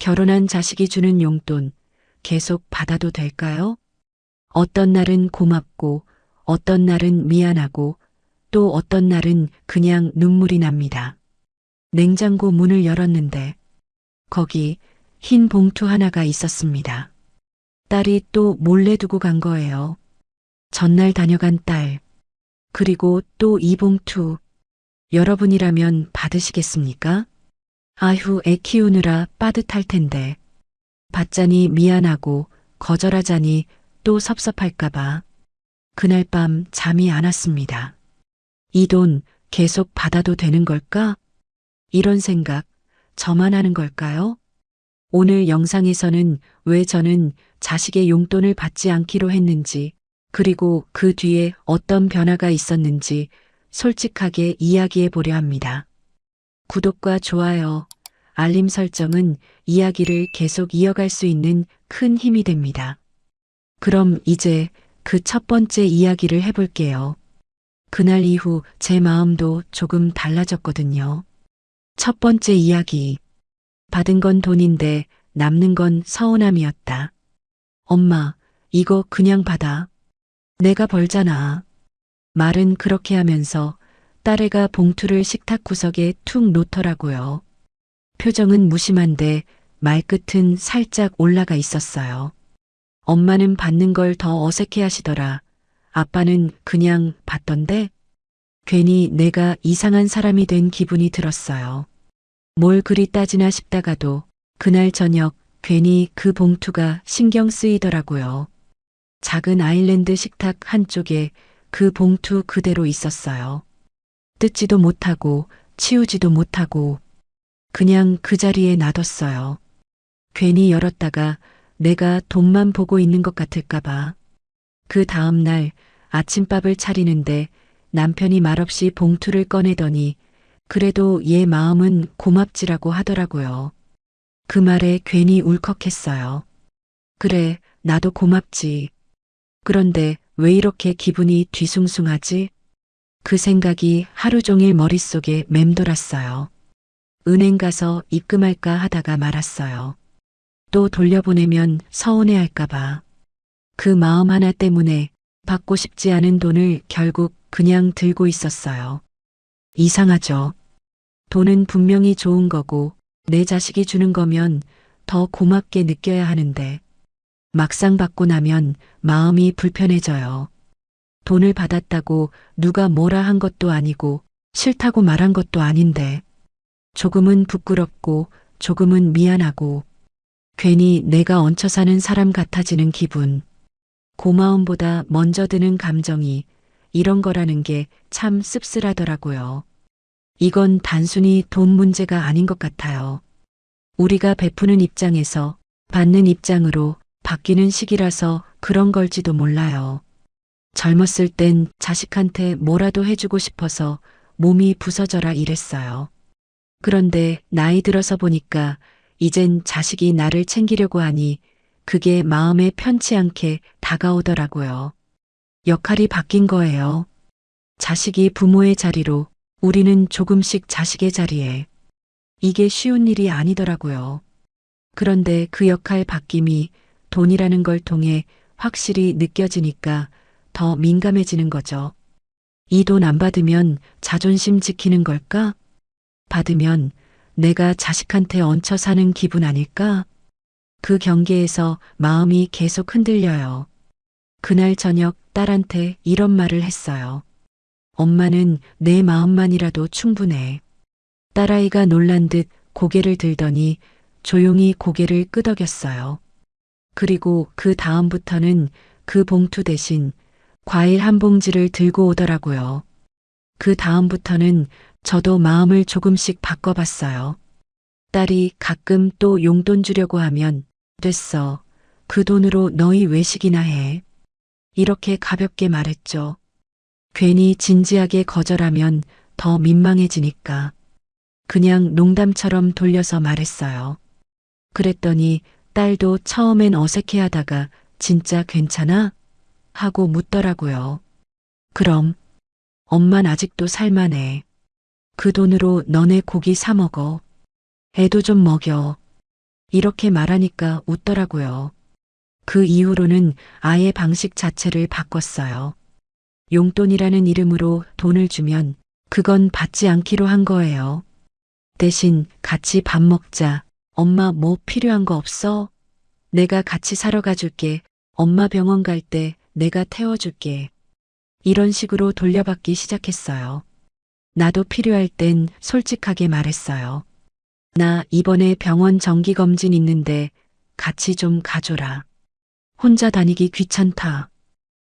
결혼한 자식이 주는 용돈 계속 받아도 될까요? 어떤 날은 고맙고, 어떤 날은 미안하고, 또 어떤 날은 그냥 눈물이 납니다. 냉장고 문을 열었는데, 거기 흰 봉투 하나가 있었습니다. 딸이 또 몰래 두고 간 거예요. 전날 다녀간 딸. 그리고 또 이 봉투. 여러분이라면 받으시겠습니까? 아휴, 애 키우느라 빠듯할 텐데. 받자니 미안하고 거절하자니 또 섭섭할까봐. 그날 밤 잠이 안 왔습니다. 이 돈 계속 받아도 되는 걸까? 이런 생각 저만 하는 걸까요? 오늘 영상에서는 왜 저는 자식의 용돈을 받지 않기로 했는지, 그리고 그 뒤에 어떤 변화가 있었는지 솔직하게 이야기해 보려 합니다. 구독과 좋아요, 알림 설정은 이야기를 계속 이어갈 수 있는 큰 힘이 됩니다. 그럼 이제 그 첫 번째 이야기를 해볼게요. 그날 이후 제 마음도 조금 달라졌거든요. 첫 번째 이야기. 받은 건 돈인데 남는 건 서운함이었다. 엄마, 이거 그냥 받아. 내가 벌잖아. 말은 그렇게 하면서 딸애가 봉투를 식탁 구석에 툭 놓더라고요. 표정은 무심한데 말끝은 살짝 올라가 있었어요. 엄마는 받는 걸 더 어색해 하시더라. 아빠는 그냥 받던데? 괜히 내가 이상한 사람이 된 기분이 들었어요. 뭘 그리 따지나 싶다가도 그날 저녁 괜히 그 봉투가 신경 쓰이더라고요. 작은 아일랜드 식탁 한쪽에 그 봉투 그대로 있었어요. 뜯지도 못하고 치우지도 못하고 그냥 그 자리에 놔뒀어요. 괜히 열었다가 내가 돈만 보고 있는 것 같을까봐. 그 다음 날 아침밥을 차리는데 남편이 말없이 봉투를 꺼내더니 그래도 얘 마음은 고맙지라고 하더라고요. 그 말에 괜히 울컥했어요. 그래, 나도 고맙지. 그런데 왜 이렇게 기분이 뒤숭숭하지? 그 생각이 하루 종일 머릿속에 맴돌았어요. 은행 가서 입금할까 하다가 말았어요. 또 돌려보내면 서운해할까봐. 그 마음 하나 때문에 받고 싶지 않은 돈을 결국 그냥 들고 있었어요. 이상하죠? 돈은 분명히 좋은 거고 내 자식이 주는 거면 더 고맙게 느껴야 하는데 막상 받고 나면 마음이 불편해져요. 돈을 받았다고 누가 뭐라 한 것도 아니고 싫다고 말한 것도 아닌데 조금은 부끄럽고 조금은 미안하고 괜히 내가 얹혀 사는 사람 같아지는 기분. 고마움보다 먼저 드는 감정이 이런 거라는 게 참 씁쓸하더라고요. 이건 단순히 돈 문제가 아닌 것 같아요. 우리가 베푸는 입장에서 받는 입장으로 바뀌는 시기라서 그런 걸지도 몰라요. 젊었을 땐 자식한테 뭐라도 해주고 싶어서 몸이 부서져라 이랬어요. 그런데 나이 들어서 보니까 이젠 자식이 나를 챙기려고 하니 그게 마음에 편치 않게 다가오더라고요. 역할이 바뀐 거예요. 자식이 부모의 자리로 우리는 조금씩 자식의 자리에. 이게 쉬운 일이 아니더라고요. 그런데 그 역할 바뀜이 돈이라는 걸 통해 확실히 느껴지니까 더 민감해지는 거죠. 이 돈 안 받으면 자존심 지키는 걸까? 받으면 내가 자식한테 얹혀 사는 기분 아닐까? 그 경계에서 마음이 계속 흔들려요. 그날 저녁 딸한테 이런 말을 했어요. 엄마는 내 마음만이라도 충분해. 딸아이가 놀란 듯 고개를 들더니 조용히 고개를 끄덕였어요. 그리고 그 다음부터는 그 봉투 대신 과일 한 봉지를 들고 오더라고요. 그 다음부터는 저도 마음을 조금씩 바꿔봤어요. 딸이 가끔 또 용돈 주려고 하면 됐어. 그 돈으로 너희 외식이나 해. 이렇게 가볍게 말했죠. 괜히 진지하게 거절하면 더 민망해지니까. 그냥 농담처럼 돌려서 말했어요. 그랬더니 딸도 처음엔 어색해하다가 진짜 괜찮아? 하고 묻더라고요. 그럼 엄만 아직도 살만해. 그 돈으로 너네 고기 사 먹어. 애도 좀 먹여. 이렇게 말하니까 웃더라고요. 그 이후로는 아예 방식 자체를 바꿨어요. 용돈이라는 이름으로 돈을 주면 그건 받지 않기로 한 거예요. 대신 같이 밥 먹자. 엄마 뭐 필요한 거 없어? 내가 같이 사러 가줄게. 엄마 병원 갈 때 내가 태워줄게. 이런 식으로 돌려받기 시작했어요. 나도 필요할 땐 솔직하게 말했어요. 나 이번에 병원 정기검진 있는데 같이 좀 가줘라. 혼자 다니기 귀찮다.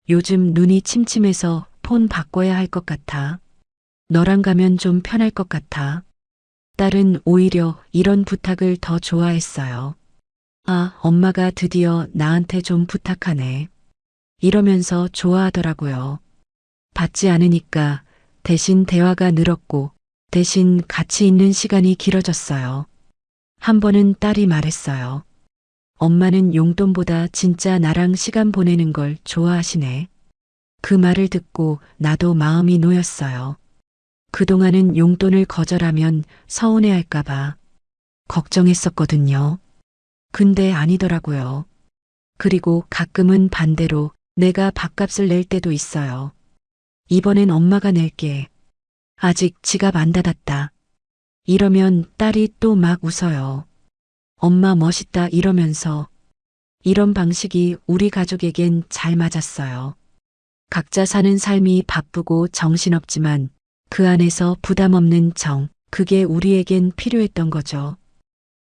요즘 눈이 침침해서 폰 바꿔야 할 것 같아. 너랑 가면 좀 편할 것 같아. 딸은 오히려 이런 부탁을 더 좋아했어요. 아, 엄마가 드디어 나한테 좀 부탁하네. 이러면서 좋아하더라고요. 받지 않으니까 대신 대화가 늘었고 대신 같이 있는 시간이 길어졌어요. 한 번은 딸이 말했어요. 엄마는 용돈보다 진짜 나랑 시간 보내는 걸 좋아하시네. 그 말을 듣고 나도 마음이 놓였어요. 그동안은 용돈을 거절하면 서운해할까봐 걱정했었거든요. 근데 아니더라고요. 그리고 가끔은 반대로 내가 밥값을 낼 때도 있어요. 이번엔 엄마가 낼게. 아직 지갑 안 닫았다. 이러면 딸이 또 막 웃어요. 엄마 멋있다 이러면서. 이런 방식이 우리 가족에겐 잘 맞았어요. 각자 사는 삶이 바쁘고 정신없지만 그 안에서 부담 없는 정, 그게 우리에겐 필요했던 거죠.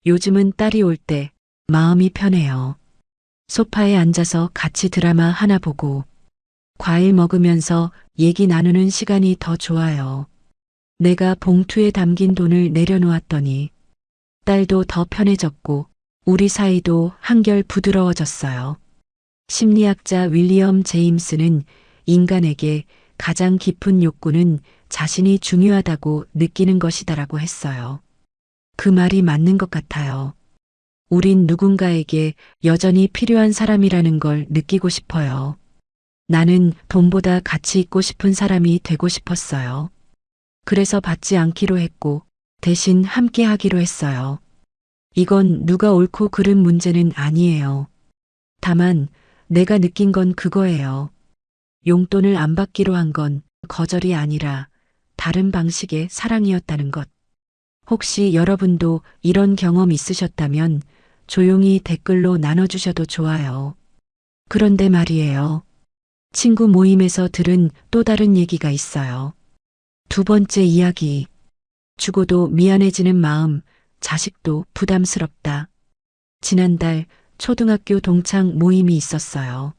요즘은 딸이 올 때 마음이 편해요. 소파에 앉아서 같이 드라마 하나 보고 과일 먹으면서 얘기 나누는 시간이 더 좋아요. 내가 봉투에 담긴 돈을 내려놓았더니 딸도 더 편해졌고 우리 사이도 한결 부드러워졌어요. 심리학자 윌리엄 제임스는 인간에게 가장 깊은 욕구는 자신이 중요하다고 느끼는 것이다라고 했어요. 그 말이 맞는 것 같아요. 우린 누군가에게 여전히 필요한 사람이라는 걸 느끼고 싶어요. 나는 돈보다 가치 있고 싶은 사람이 되고 싶었어요. 그래서 받지 않기로 했고 대신 함께 하기로 했어요. 이건 누가 옳고 그른 문제는 아니에요. 다만 내가 느낀 건 그거예요. 용돈을 안 받기로 한 건 거절이 아니라 다른 방식의 사랑이었다는 것. 혹시 여러분도 이런 경험 있으셨다면 조용히 댓글로 나눠주셔도 좋아요. 그런데 말이에요. 친구 모임에서 들은 또 다른 얘기가 있어요. 두 번째 이야기. 주고도 미안해지는 마음, 자식도 부담스럽다. 지난달 초등학교 동창 모임이 있었어요.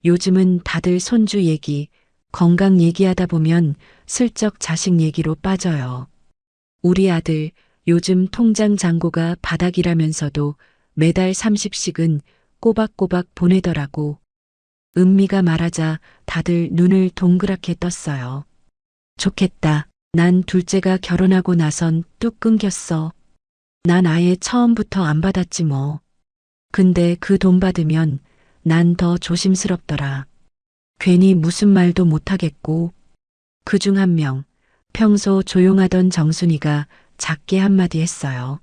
요즘은 다들 손주 얘기, 건강 얘기하다 보면 슬쩍 자식 얘기로 빠져요. 우리 아들 요즘 통장 잔고가 바닥이라면서도 매달 30씩은 꼬박꼬박 보내더라고. 은미가 말하자 다들 눈을 동그랗게 떴어요. 좋겠다. 난 둘째가 결혼하고 나선 뚝 끊겼어. 난 아예 처음부터 안 받았지 뭐. 근데 그 돈 받으면 난 더 조심스럽더라. 괜히 무슨 말도 못하겠고. 그중 한 명, 평소 조용하던 정순이가 작게 한마디 했어요.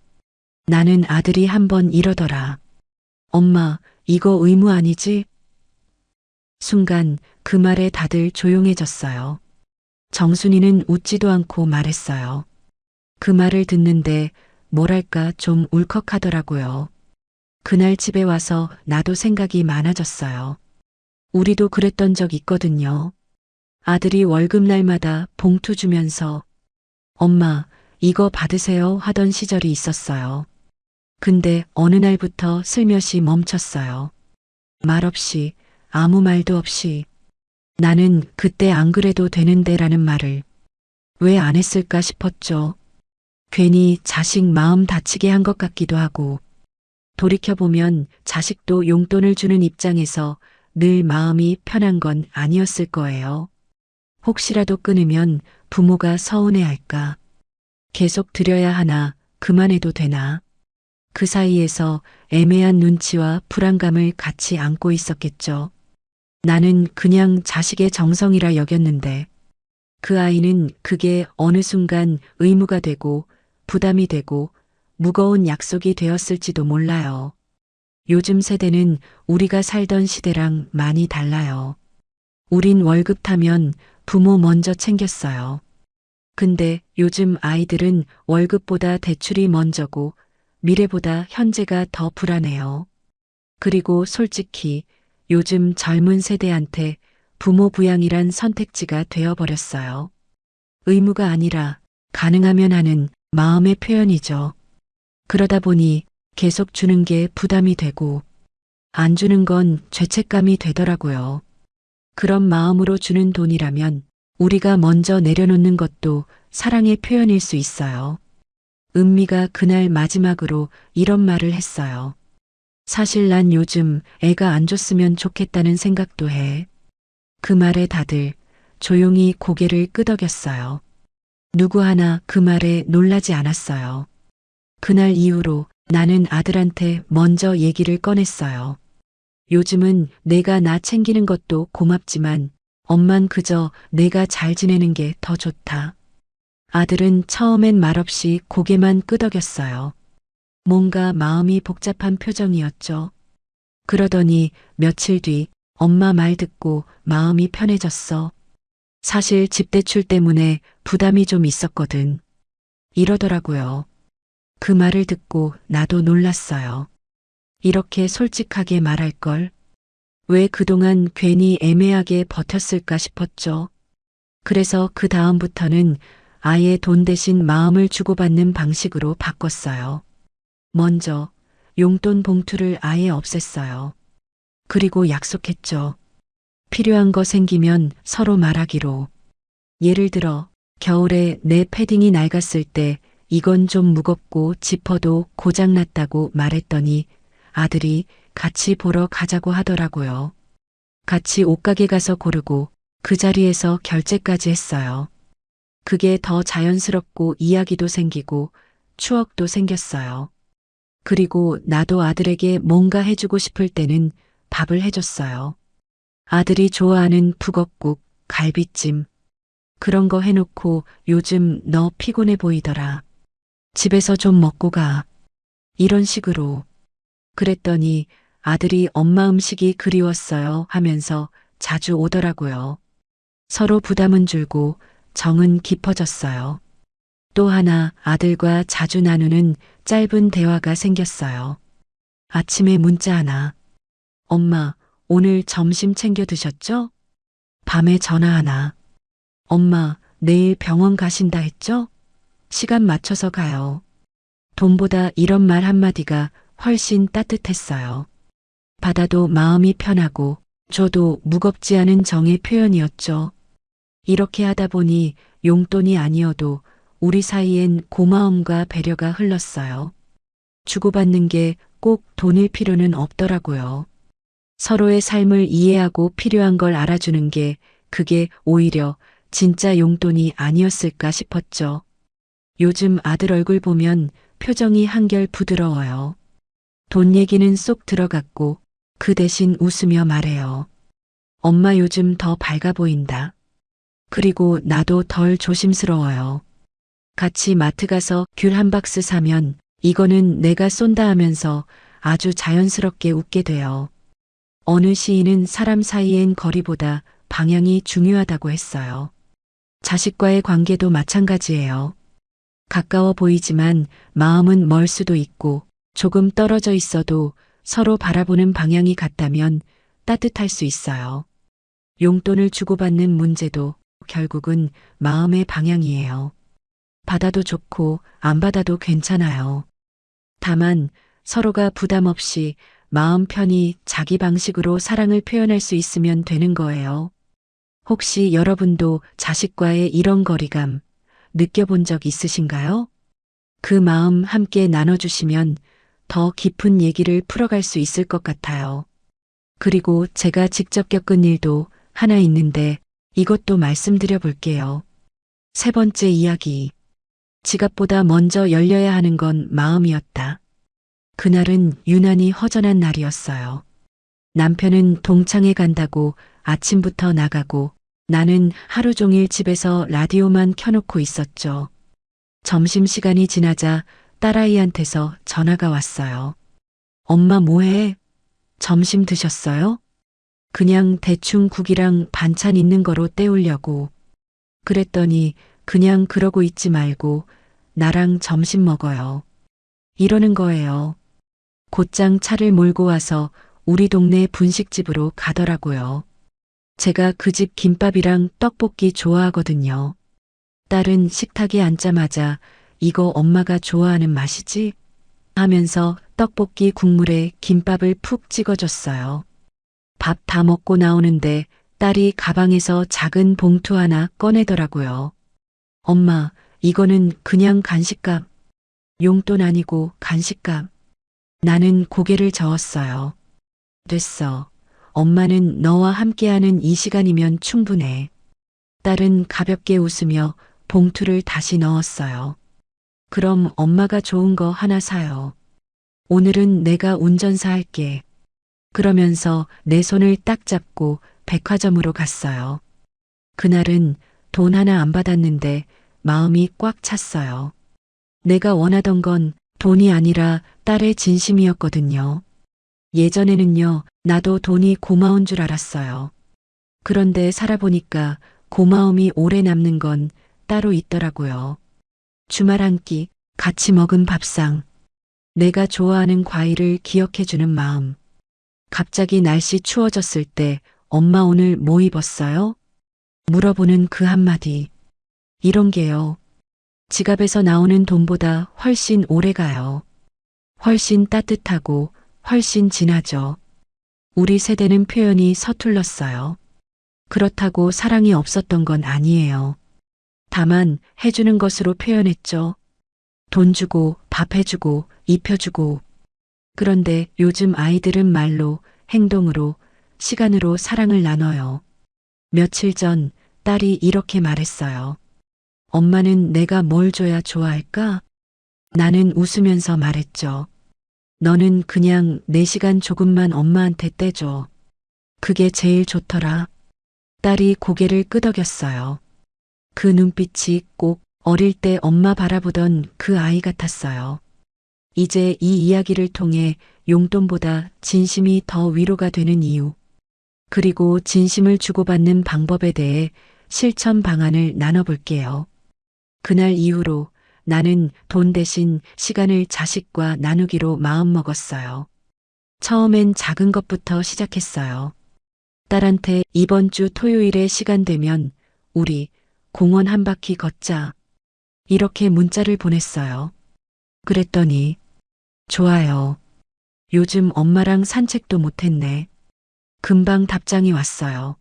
나는 아들이 한 번 이러더라. 엄마, 이거 의무 아니지? 순간 그 말에 다들 조용해졌어요. 정순이는 웃지도 않고 말했어요. 그 말을 듣는데 뭐랄까 좀 울컥하더라고요. 그날 집에 와서 나도 생각이 많아졌어요. 우리도 그랬던 적 있거든요. 아들이 월급날마다 봉투 주면서 엄마, 이거 받으세요 하던 시절이 있었어요. 근데 어느 날부터 슬며시 멈췄어요. 말없이, 아무 말도 없이. 나는 그때 안 그래도 되는데라는 말을 왜 안 했을까 싶었죠. 괜히 자식 마음 다치게 한 것 같기도 하고. 돌이켜보면 자식도 용돈을 주는 입장에서 늘 마음이 편한 건 아니었을 거예요. 혹시라도 끊으면 부모가 서운해할까. 계속 드려야 하나, 그만해도 되나. 그 사이에서 애매한 눈치와 불안감을 같이 안고 있었겠죠. 나는 그냥 자식의 정성이라 여겼는데 그 아이는 그게 어느 순간 의무가 되고 부담이 되고 무거운 약속이 되었을지도 몰라요. 요즘 세대는 우리가 살던 시대랑 많이 달라요. 우린 월급 타면 부모 먼저 챙겼어요. 근데 요즘 아이들은 월급보다 대출이 먼저고 미래보다 현재가 더 불안해요. 그리고 솔직히 요즘 젊은 세대한테 부모 부양이란 선택지가 되어버렸어요. 의무가 아니라 가능하면 하는 마음의 표현이죠. 그러다 보니 계속 주는 게 부담이 되고 안 주는 건 죄책감이 되더라고요. 그런 마음으로 주는 돈이라면 우리가 먼저 내려놓는 것도 사랑의 표현일 수 있어요. 은미가 그날 마지막으로 이런 말을 했어요. 사실 난 요즘 애가 안 줬으면 좋겠다는 생각도 해. 그 말에 다들 조용히 고개를 끄덕였어요. 누구 하나 그 말에 놀라지 않았어요. 그날 이후로 나는 아들한테 먼저 얘기를 꺼냈어요. 요즘은 내가 나 챙기는 것도 고맙지만 엄만 그저 내가 잘 지내는 게 더 좋다. 아들은 처음엔 말없이 고개만 끄덕였어요. 뭔가 마음이 복잡한 표정이었죠. 그러더니 며칠 뒤 엄마 말 듣고 마음이 편해졌어. 사실 집 대출 때문에 부담이 좀 있었거든. 이러더라고요. 그 말을 듣고 나도 놀랐어요. 이렇게 솔직하게 말할 걸. 왜 그동안 괜히 애매하게 버텼을까 싶었죠. 그래서 그 다음부터는 아예 돈 대신 마음을 주고받는 방식으로 바꿨어요. 먼저 용돈 봉투를 아예 없앴어요. 그리고 약속했죠. 필요한 거 생기면 서로 말하기로. 예를 들어 겨울에 내 패딩이 낡았을 때 이건 좀 무겁고 지퍼도 고장났다고 말했더니 아들이 같이 보러 가자고 하더라고요. 같이 옷가게 가서 고르고 그 자리에서 결제까지 했어요. 그게 더 자연스럽고 이야기도 생기고 추억도 생겼어요. 그리고 나도 아들에게 뭔가 해주고 싶을 때는 밥을 해줬어요. 아들이 좋아하는 북엇국, 갈비찜. 그런 거 해놓고 요즘 너 피곤해 보이더라. 집에서 좀 먹고 가. 이런 식으로. 그랬더니 아들이 엄마 음식이 그리웠어요 하면서 자주 오더라고요. 서로 부담은 줄고 정은 깊어졌어요. 또 하나 아들과 자주 나누는 짧은 대화가 생겼어요. 아침에 문자 하나. 엄마, 오늘 점심 챙겨 드셨죠? 밤에 전화 하나. 엄마, 내일 병원 가신다 했죠? 시간 맞춰서 가요. 돈보다 이런 말 한마디가 훨씬 따뜻했어요. 받아도 마음이 편하고 줘도 무겁지 않은 정의 표현이었죠. 이렇게 하다 보니 용돈이 아니어도 우리 사이엔 고마움과 배려가 흘렀어요. 주고받는 게 꼭 돈일 필요는 없더라고요. 서로의 삶을 이해하고 필요한 걸 알아주는 게 그게 오히려 진짜 용돈이 아니었을까 싶었죠. 요즘 아들 얼굴 보면 표정이 한결 부드러워요. 돈 얘기는 쏙 들어갔고 그 대신 웃으며 말해요. 엄마 요즘 더 밝아 보인다. 그리고 나도 덜 조심스러워요. 같이 마트 가서 귤 한 박스 사면 이거는 내가 쏜다 하면서 아주 자연스럽게 웃게 돼요. 어느 시인은 사람 사이엔 거리보다 방향이 중요하다고 했어요. 자식과의 관계도 마찬가지예요. 가까워 보이지만 마음은 멀 수도 있고 조금 떨어져 있어도 서로 바라보는 방향이 같다면 따뜻할 수 있어요. 용돈을 주고받는 문제도 결국은 마음의 방향이에요. 받아도 좋고 안 받아도 괜찮아요. 다만 서로가 부담 없이 마음 편히 자기 방식으로 사랑을 표현할 수 있으면 되는 거예요. 혹시 여러분도 자식과의 이런 거리감 느껴본 적 있으신가요? 그 마음 함께 나눠주시면 더 깊은 얘기를 풀어갈 수 있을 것 같아요. 그리고 제가 직접 겪은 일도 하나 있는데 이것도 말씀드려 볼게요. 세 번째 이야기. 지갑보다 먼저 열려야 하는 건 마음이었다. 그날은 유난히 허전한 날이었어요. 남편은 동창회 간다고 아침부터 나가고 나는 하루 종일 집에서 라디오만 켜놓고 있었죠. 점심시간이 지나자 딸아이한테서 전화가 왔어요. 엄마 뭐해? 점심 드셨어요? 그냥 대충 국이랑 반찬 있는 거로 때우려고. 그랬더니 그냥 그러고 있지 말고 나랑 점심 먹어요. 이러는 거예요. 곧장 차를 몰고 와서 우리 동네 분식집으로 가더라고요. 제가 그 집 김밥이랑 떡볶이 좋아하거든요. 딸은 식탁에 앉자마자 이거 엄마가 좋아하는 맛이지? 하면서 떡볶이 국물에 김밥을 푹 찍어줬어요. 밥 다 먹고 나오는데 딸이 가방에서 작은 봉투 하나 꺼내더라고요. 엄마, 이거는 그냥 간식값. 용돈 아니고 간식값. 나는 고개를 저었어요. 됐어. 엄마는 너와 함께하는 이 시간이면 충분해. 딸은 가볍게 웃으며 봉투를 다시 넣었어요. 그럼 엄마가 좋은 거 하나 사요. 오늘은 내가 운전사 할게. 그러면서 내 손을 딱 잡고 백화점으로 갔어요. 그날은 돈 하나 안 받았는데 마음이 꽉 찼어요. 내가 원하던 건 돈이 아니라 딸의 진심이었거든요. 예전에는요, 나도 돈이 고마운 줄 알았어요. 그런데 살아보니까 고마움이 오래 남는 건 따로 있더라고요. 주말 한 끼, 같이 먹은 밥상, 내가 좋아하는 과일을 기억해주는 마음. 갑자기 날씨 추워졌을 때 엄마 오늘 뭐 입었어요? 물어보는 그 한마디. 이런 게요. 지갑에서 나오는 돈보다 훨씬 오래 가요. 훨씬 따뜻하고 훨씬 진하죠. 우리 세대는 표현이 서툴렀어요. 그렇다고 사랑이 없었던 건 아니에요. 다만 해주는 것으로 표현했죠. 돈 주고 밥 해주고 입혀주고. 그런데 요즘 아이들은 말로, 행동으로, 시간으로 사랑을 나눠요. 며칠 전 딸이 이렇게 말했어요. 엄마는 내가 뭘 줘야 좋아할까? 나는 웃으면서 말했죠. 너는 그냥 내 시간 조금만 엄마한테 떼줘. 그게 제일 좋더라. 딸이 고개를 끄덕였어요. 그 눈빛이 꼭 어릴 때 엄마 바라보던 그 아이 같았어요. 이제 이 이야기를 통해 용돈보다 진심이 더 위로가 되는 이유, 그리고 진심을 주고받는 방법에 대해 실천 방안을 나눠볼게요. 그날 이후로 나는 돈 대신 시간을 자식과 나누기로 마음먹었어요. 처음엔 작은 것부터 시작했어요. 딸한테 이번 주 토요일에 시간 되면 우리 공원 한 바퀴 걷자. 이렇게 문자를 보냈어요. 그랬더니 좋아요. 요즘 엄마랑 산책도 못했네. 금방 답장이 왔어요.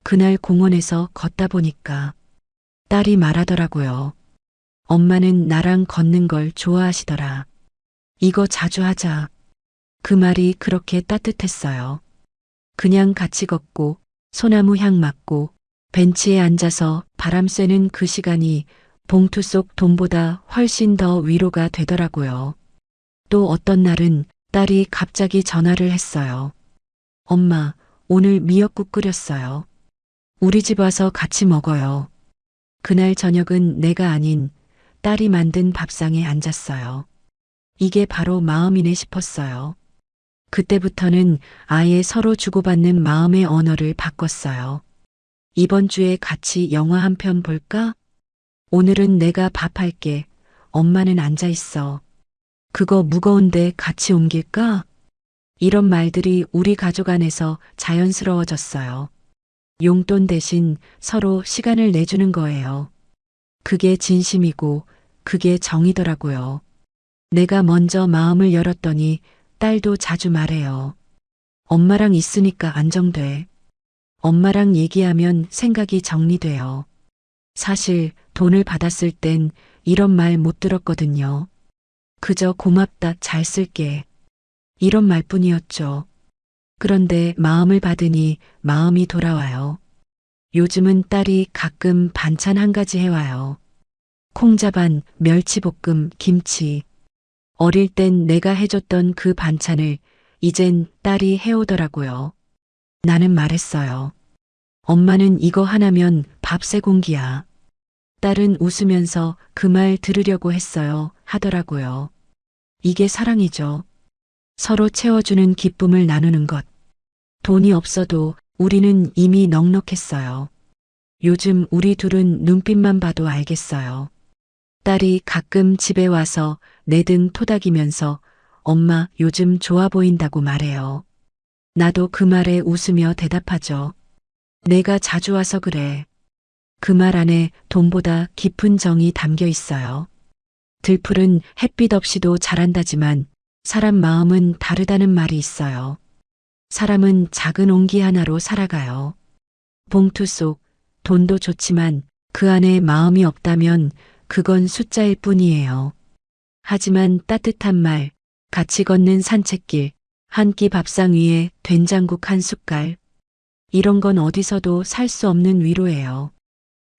그날 공원에서 걷다 보니까 딸이 말하더라고요. 엄마는 나랑 걷는 걸 좋아하시더라. 이거 자주 하자. 그 말이 그렇게 따뜻했어요. 그냥 같이 걷고 소나무 향 맡고 벤치에 앉아서 바람 쐬는 그 시간이 봉투 속 돈보다 훨씬 더 위로가 되더라고요. 또 어떤 날은 딸이 갑자기 전화를 했어요. 엄마, 오늘 미역국 끓였어요. 우리 집 와서 같이 먹어요. 그날 저녁은 내가 아닌 딸이 만든 밥상에 앉았어요. 이게 바로 마음이네 싶었어요. 그때부터는 아예 서로 주고받는 마음의 언어를 바꿨어요. 이번 주에 같이 영화 한 편 볼까? 오늘은 내가 밥 할게. 엄마는 앉아 있어. 그거 무거운데 같이 옮길까? 이런 말들이 우리 가족 안에서 자연스러워졌어요. 용돈 대신 서로 시간을 내주는 거예요. 그게 진심이고 그게 정이더라고요. 내가 먼저 마음을 열었더니 딸도 자주 말해요. 엄마랑 있으니까 안정돼. 엄마랑 얘기하면 생각이 정리돼요. 사실 돈을 받았을 땐 이런 말 못 들었거든요. 그저 고맙다, 잘 쓸게. 이런 말뿐이었죠. 그런데 마음을 받으니 마음이 돌아와요. 요즘은 딸이 가끔 반찬 한 가지 해와요. 콩자반, 멸치볶음, 김치. 어릴 땐 내가 해줬던 그 반찬을 이젠 딸이 해오더라고요. 나는 말했어요. 엄마는 이거 하나면 밥 세 공기야. 딸은 웃으면서 그 말 들으려고 했어요. 하더라고요. 이게 사랑이죠. 서로 채워주는 기쁨을 나누는 것. 돈이 없어도 우리는 이미 넉넉했어요. 요즘 우리 둘은 눈빛만 봐도 알겠어요. 딸이 가끔 집에 와서 내 등 토닥이면서 엄마 요즘 좋아 보인다고 말해요. 나도 그 말에 웃으며 대답하죠. 내가 자주 와서 그래. 그 말 안에 돈보다 깊은 정이 담겨 있어요. 들풀은 햇빛 없이도 자란다지만 사람 마음은 다르다는 말이 있어요. 사람은 작은 온기 하나로 살아가요. 봉투 속 돈도 좋지만 그 안에 마음이 없다면 그건 숫자일 뿐이에요. 하지만 따뜻한 말, 같이 걷는 산책길, 한 끼 밥상 위에 된장국 한 숟갈. 이런 건 어디서도 살 수 없는 위로예요.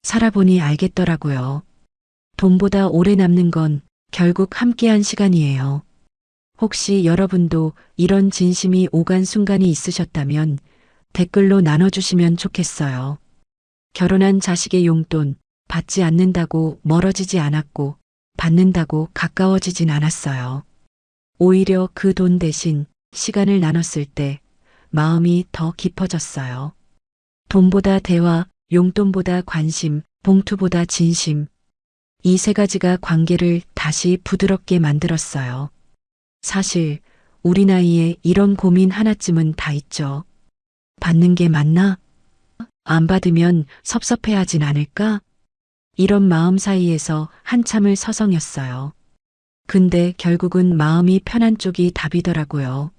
살아보니 알겠더라고요. 돈보다 오래 남는 건 결국 함께한 시간이에요. 혹시 여러분도 이런 진심이 오간 순간이 있으셨다면 댓글로 나눠주시면 좋겠어요. 결혼한 자식의 용돈 받지 않는다고 멀어지지 않았고 받는다고 가까워지진 않았어요. 오히려 그 돈 대신 시간을 나눴을 때 마음이 더 깊어졌어요. 돈보다 대화, 용돈보다 관심, 봉투보다 진심. 이 세 가지가 관계를 다시 부드럽게 만들었어요. 사실 우리 나이에 이런 고민 하나쯤은 다 있죠. 받는 게 맞나? 안 받으면 섭섭해하진 않을까? 이런 마음 사이에서 한참을 서성였어요. 근데 결국은 마음이 편한 쪽이 답이더라고요.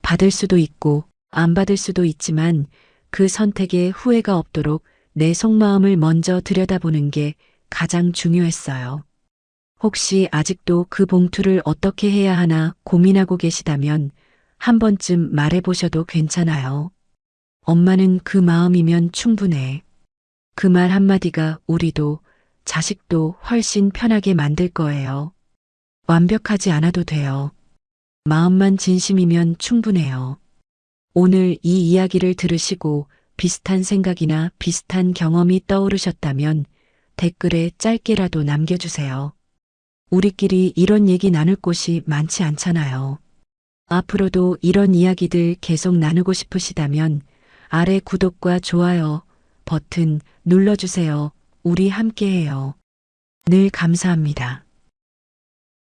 받을 수도 있고 안 받을 수도 있지만 그 선택에 후회가 없도록 내 속마음을 먼저 들여다보는 게 가장 중요했어요. 혹시 아직도 그 봉투를 어떻게 해야 하나 고민하고 계시다면 한 번쯤 말해보셔도 괜찮아요. 엄마는 그 마음이면 충분해. 그 말 한마디가 우리도 자식도 훨씬 편하게 만들 거예요. 완벽하지 않아도 돼요. 마음만 진심이면 충분해요. 오늘 이 이야기를 들으시고 비슷한 생각이나 비슷한 경험이 떠오르셨다면 댓글에 짧게라도 남겨주세요. 우리끼리 이런 얘기 나눌 곳이 많지 않잖아요. 앞으로도 이런 이야기들 계속 나누고 싶으시다면 아래 구독과 좋아요 버튼 눌러주세요. 우리 함께해요. 늘 감사합니다.